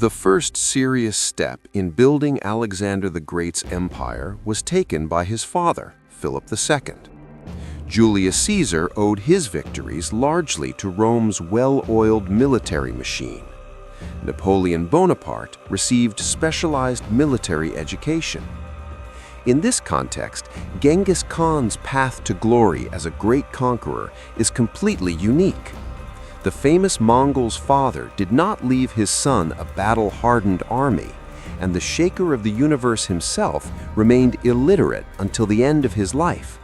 The first serious step in building Alexander the Great's empire was taken by his father, Philip II. Julius Caesar owed his victories largely to Rome's well-oiled military machine. Napoleon Bonaparte received specialized military education. In this context, Genghis Khan's path to glory as a great conqueror is completely unique. The famous Mongol's father did not leave his son a battle-hardened army, and the shaker of the universe himself remained illiterate until the end of his life.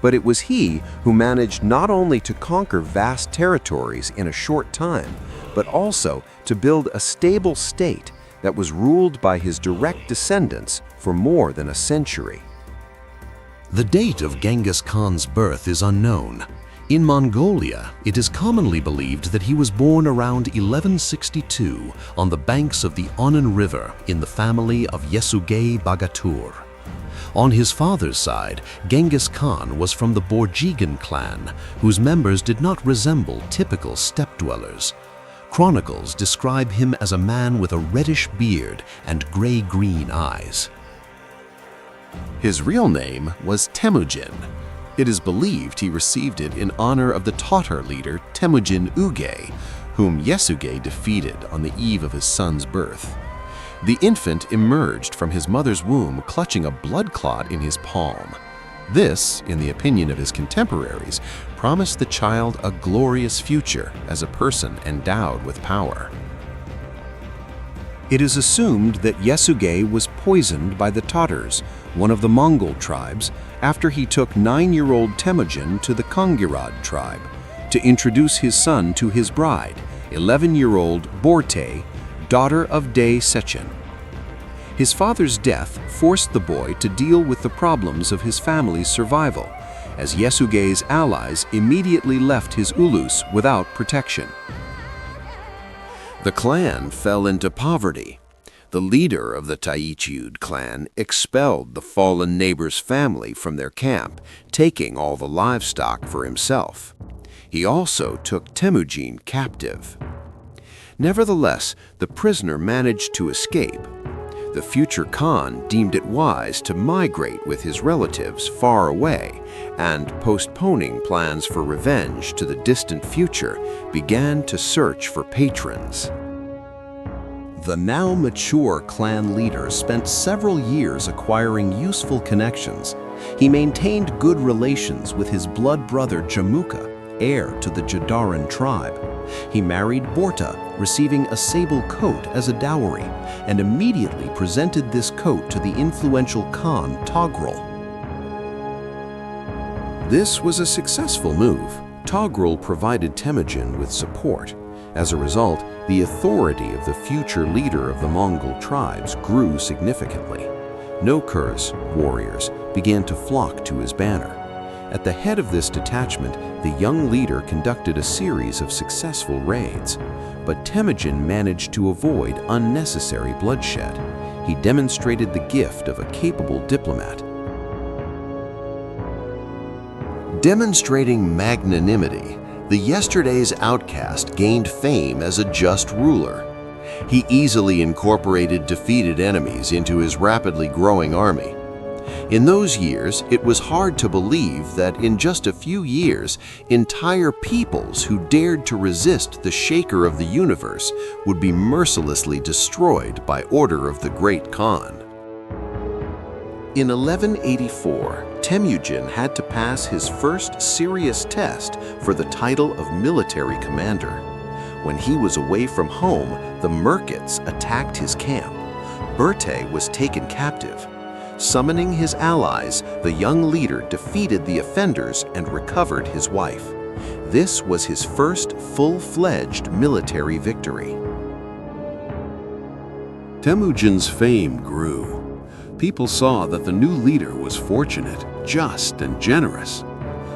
But it was he who managed not only to conquer vast territories in a short time, but also to build a stable state that was ruled by his direct descendants for more than a century. The date of Genghis Khan's birth is unknown. In Mongolia, it is commonly believed that he was born around 1162 on the banks of the Onan River in the family of Yesugei Bagatur. On his father's side, Genghis Khan was from the Borjigan clan, whose members did not resemble typical steppe dwellers. Chronicles describe him as a man with a reddish beard and gray-green eyes. His real name was Temujin. It is believed he received it in honor of the Tatar leader Temujin Uge, whom Yesugei defeated on the eve of his son's birth. The infant emerged from his mother's womb clutching a blood clot in his palm. This, in the opinion of his contemporaries, promised the child a glorious future as a person endowed with power. It is assumed that Yesugei was poisoned by the Tatars, one of the Mongol tribes, after he took 9-year-old Temujin to the Kongerad tribe to introduce his son to his bride, 11-year-old Börte, daughter of Dey Sechin. His father's death forced the boy to deal with the problems of his family's survival, as Yesugei's allies immediately left his ulus without protection. The clan fell into poverty. The leader of the Taichiud clan expelled the fallen neighbor's family from their camp, taking all the livestock for himself. He also took Temujin captive. Nevertheless, the prisoner managed to escape. The future Khan deemed it wise to migrate with his relatives far away, and postponing plans for revenge to the distant future, began to search for patrons. The now mature clan leader spent several years acquiring useful connections. He maintained good relations with his blood brother Jamukha, heir to the Jadaran tribe. He married Börte, receiving a sable coat as a dowry, and immediately presented this coat to the influential Khan Togrul. This was a successful move. Togrul provided Temujin with support. As a result, the authority of the future leader of the Mongol tribes grew significantly. Nokurs, warriors, began to flock to his banner. At the head of this detachment, the young leader conducted a series of successful raids, but Temujin managed to avoid unnecessary bloodshed. He demonstrated the gift of a capable diplomat. Demonstrating magnanimity, the yesterday's outcast gained fame as a just ruler. He easily incorporated defeated enemies into his rapidly growing army. In those years, it was hard to believe that in just a few years, entire peoples who dared to resist the shaker of the universe would be mercilessly destroyed by order of the great Khan. In 1184, Temujin had to pass his first serious test for the title of military commander. When he was away from home, the Merkits attacked his camp. Börte was taken captive. Summoning his allies, the young leader defeated the offenders and recovered his wife. This was his first full-fledged military victory. Temujin's fame grew. People saw that the new leader was fortunate, just, and generous.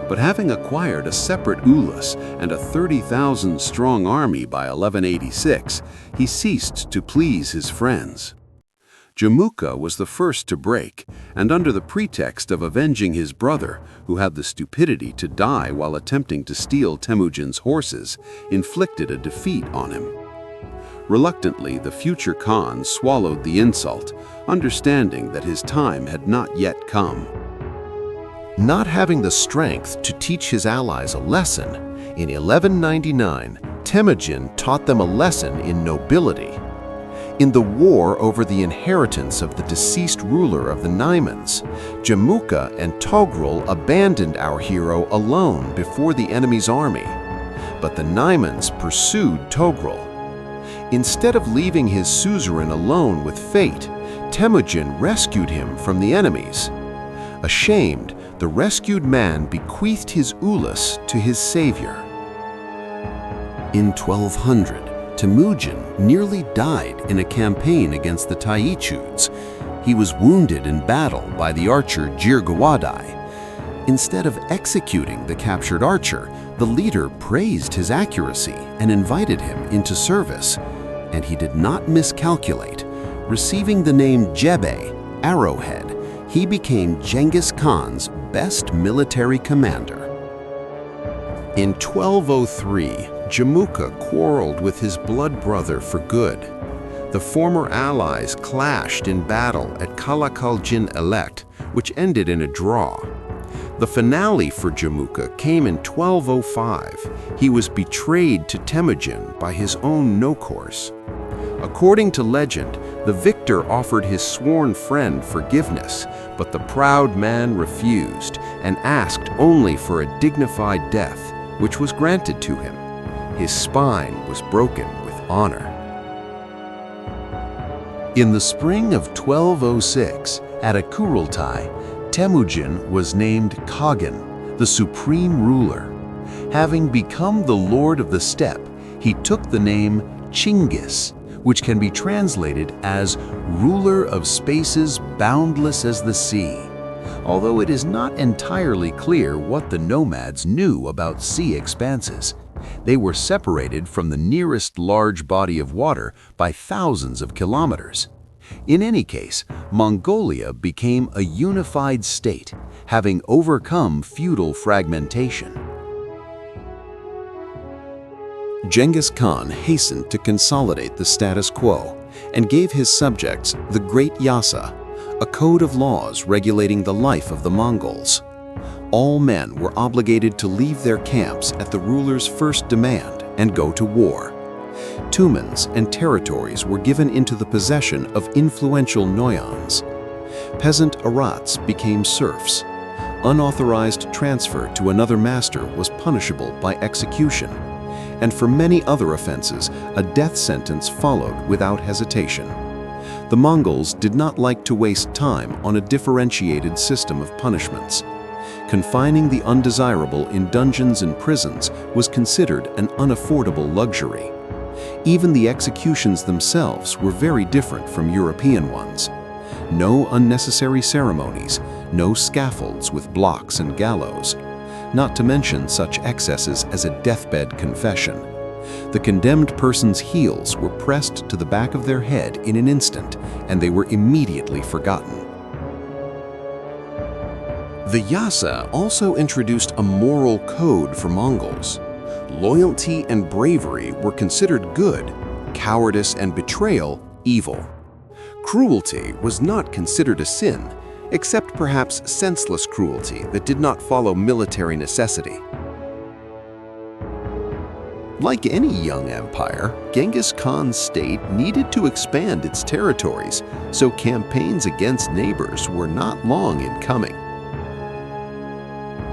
But having acquired a separate ulus and a 30,000-strong army by 1186, he ceased to please his friends. Jamukha was the first to break, and under the pretext of avenging his brother, who had the stupidity to die while attempting to steal Temujin's horses, inflicted a defeat on him. Reluctantly, the future Khan swallowed the insult, understanding that his time had not yet come. Not having the strength to teach his allies a lesson, in 1199, Temujin taught them a lesson in nobility. In the war over the inheritance of the deceased ruler of the Naimans, Jamukha and Togrul abandoned our hero alone before the enemy's army. But the Naimans pursued Togrul. Instead of leaving his suzerain alone with fate, Temujin rescued him from the enemies. Ashamed, the rescued man bequeathed his ulas to his savior. In 1200, Temujin nearly died in a campaign against the Taichuds. He was wounded in battle by the archer Jirgawadai. Instead of executing the captured archer, the leader praised his accuracy and invited him into service. And he did not miscalculate. Receiving the name Jebe, Arrowhead, he became Genghis Khan's best military commander. In 1203, Jamukha quarreled with his blood brother for good. The former allies clashed in battle at Kalakaljin Elect, which ended in a draw. The finale for Jamukha came in 1205. He was betrayed to Temujin by his own nokors. According to legend, the victor offered his sworn friend forgiveness, but the proud man refused and asked only for a dignified death, which was granted to him. His spine was broken with honor. In the spring of 1206, at a Kurultai, Temujin was named Khagan, the supreme ruler. Having become the lord of the steppe, he took the name Chinghis, which can be translated as ruler of spaces boundless as the sea, although it is not entirely clear what the nomads knew about sea expanses. They were separated from the nearest large body of water by thousands of kilometers. In any case, Mongolia became a unified state, having overcome feudal fragmentation. Genghis Khan hastened to consolidate the status quo and gave his subjects the Great Yasa, a code of laws regulating the life of the Mongols. All men were obligated to leave their camps at the ruler's first demand and go to war. Tumans and territories were given into the possession of influential noyons. Peasant arats became serfs. Unauthorized transfer to another master was punishable by execution. And for many other offenses, a death sentence followed without hesitation. The Mongols did not like to waste time on a differentiated system of punishments. Confining the undesirable in dungeons and prisons was considered an unaffordable luxury. Even the executions themselves were very different from European ones. No unnecessary ceremonies, no scaffolds with blocks and gallows, not to mention such excesses as a deathbed confession. The condemned person's heels were pressed to the back of their head in an instant, and they were immediately forgotten. The Yasa also introduced a moral code for Mongols. Loyalty and bravery were considered good, cowardice and betrayal evil. Cruelty was not considered a sin, except perhaps senseless cruelty that did not follow military necessity. Like any young empire, Genghis Khan's state needed to expand its territories, so campaigns against neighbors were not long in coming.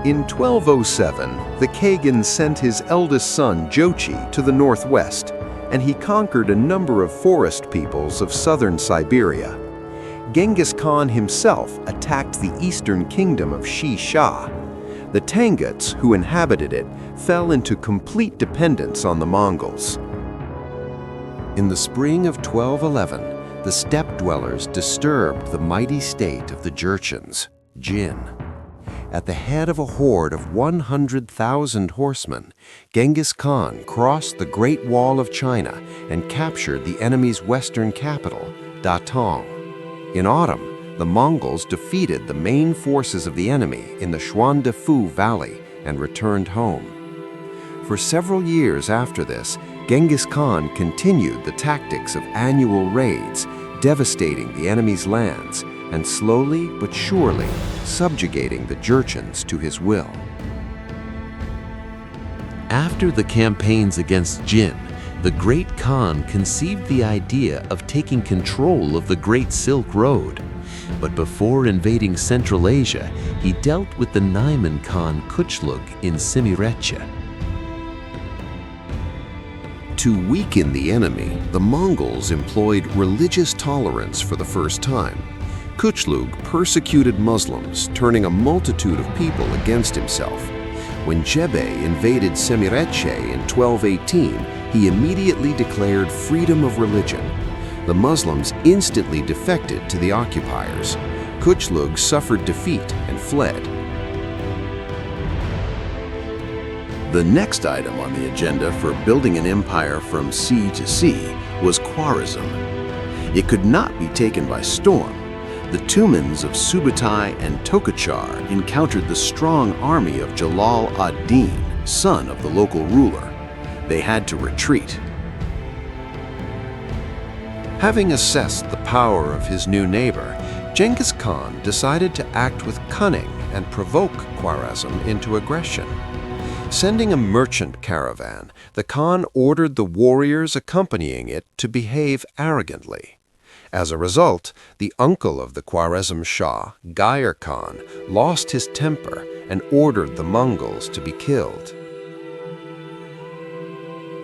In 1207, the Khagan sent his eldest son Jochi to the northwest, and he conquered a number of forest peoples of southern Siberia. Genghis Khan himself attacked the eastern kingdom of Shisha. The Tanguts, who inhabited it, fell into complete dependence on the Mongols. In the spring of 1211, the steppe dwellers disturbed the mighty state of the Jurchens, Jin. At the head of a horde of 100,000 horsemen, Genghis Khan crossed the Great Wall of China and captured the enemy's western capital, Datong. In autumn, the Mongols defeated the main forces of the enemy in the Xuandefu Valley and returned home. For several years after this, Genghis Khan continued the tactics of annual raids, devastating the enemy's lands and slowly but surely subjugating the Jurchens to his will. After the campaigns against Jin, the Great Khan conceived the idea of taking control of the Great Silk Road. But before invading Central Asia, he dealt with the Naiman Khan Kuchlug in Samarkand. To weaken the enemy, the Mongols employed religious tolerance for the first time. Kuchlug persecuted Muslims, turning a multitude of people against himself. When Jebe invaded Samarkand in 1218, he immediately declared freedom of religion. The Muslims instantly defected to the occupiers. Kuchlug suffered defeat and fled. The next item on the agenda for building an empire from sea to sea was Khwarazm. It could not be taken by storm. The Tumans of Subutai and Tokacar encountered the strong army of Jalal ad-Din, son of the local ruler. They had to retreat. Having assessed the power of his new neighbor, Genghis Khan decided to act with cunning and provoke Khwarazm into aggression. Sending a merchant caravan, the Khan ordered the warriors accompanying it to behave arrogantly. As a result, the uncle of the Khwarazm Shah, Gayer Khan, lost his temper and ordered the Mongols to be killed.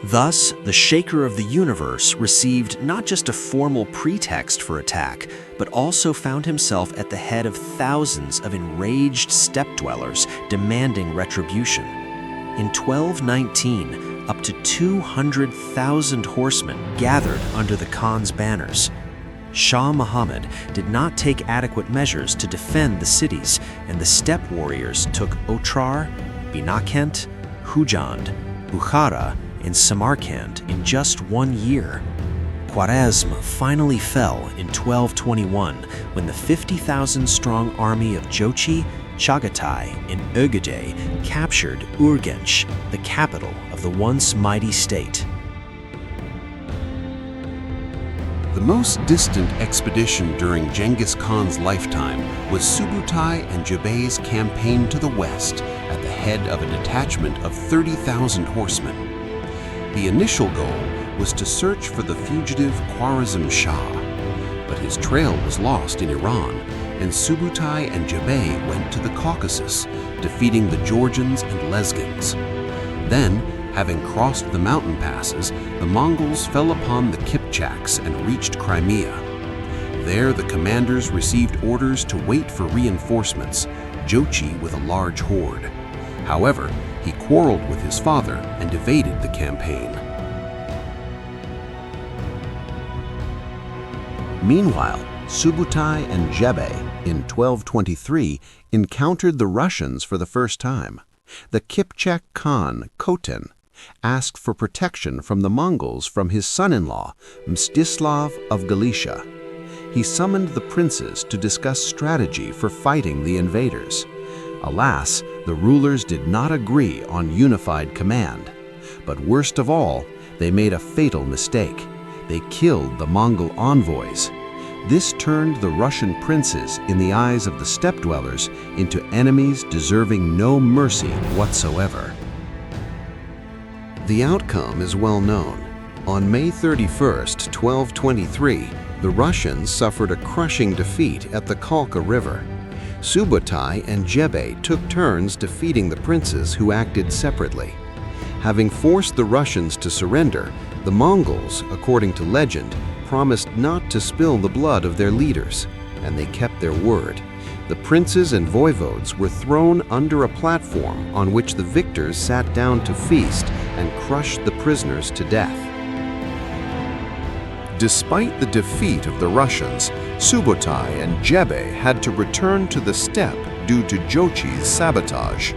Thus, the Shaker of the Universe received not just a formal pretext for attack, but also found himself at the head of thousands of enraged steppe dwellers demanding retribution. In 1219, up to 200,000 horsemen gathered under the Khan's banners. Shah Muhammad did not take adequate measures to defend the cities, and the steppe warriors took Otrar, Binakent, Urgench, Bukhara, and Samarkand in just 1 year. Khwarazm finally fell in 1221 when the 50,000-strong army of Jochi, Chagatai, and Urgench captured Urgench, the capital of the once mighty state. The most distant expedition during Genghis Khan's lifetime was Subutai and Jebe's campaign to the west at the head of a detachment of 30,000 horsemen. The initial goal was to search for the fugitive Khwarazm Shah, but his trail was lost in Iran, and Subutai and Jebe went to the Caucasus, defeating the Georgians and Lezgins. Then, having crossed the mountain passes, the Mongols fell upon the Kipchaks and reached Crimea. There, the commanders received orders to wait for reinforcements, Jochi with a large horde. However, he quarreled with his father and evaded the campaign. Meanwhile, Subutai and Jebe, in 1223, encountered the Russians for the first time. The Kipchak Khan, Khoten, asked for protection from the Mongols from his son-in-law, Mstislav of Galicia. He summoned the princes to discuss strategy for fighting the invaders. Alas, the rulers did not agree on unified command. But worst of all, they made a fatal mistake. They killed the Mongol envoys. This turned the Russian princes, in the eyes of the steppe dwellers, into enemies deserving no mercy whatsoever. The outcome is well known. On May 31st, 1223, the Russians suffered a crushing defeat at the Kalka River. Subutai and Jebe took turns defeating the princes who acted separately. Having forced the Russians to surrender, the Mongols, according to legend, promised not to spill the blood of their leaders, and they kept their word. The princes and voivodes were thrown under a platform on which the victors sat down to feast and crushed the prisoners to death. Despite the defeat of the Russians, Subutai and Jebe had to return to the steppe due to Jochi's sabotage.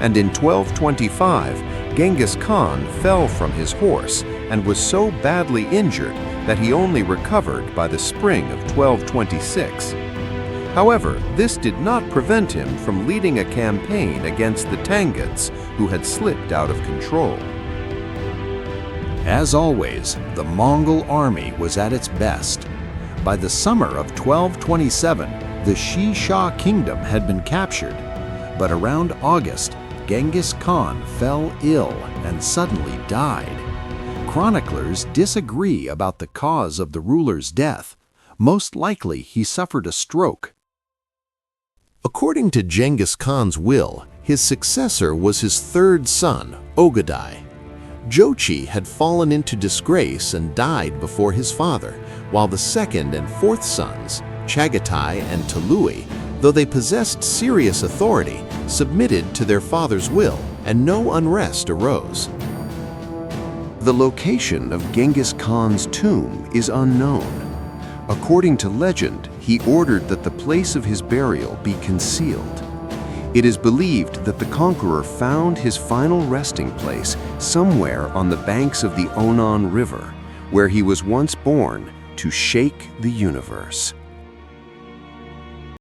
And in 1225, Genghis Khan fell from his horse and was so badly injured that he only recovered by the spring of 1226. However, this did not prevent him from leading a campaign against the Tanguts, who had slipped out of control. As always, the Mongol army was at its best. By the summer of 1227, the Shisha kingdom had been captured. But around August, Genghis Khan fell ill and suddenly died. Chroniclers disagree about the cause of the ruler's death. Most likely, he suffered a stroke. According to Genghis Khan's will, his successor was his third son, Ogadai. Jochi had fallen into disgrace and died before his father, while the second and fourth sons, Chagatai and Tului, though they possessed serious authority, submitted to their father's will, and no unrest arose. The location of Genghis Khan's tomb is unknown. According to legend, he ordered that the place of his burial be concealed. It is believed that the conqueror found his final resting place somewhere on the banks of the Onon River, where he was once born to shake the universe.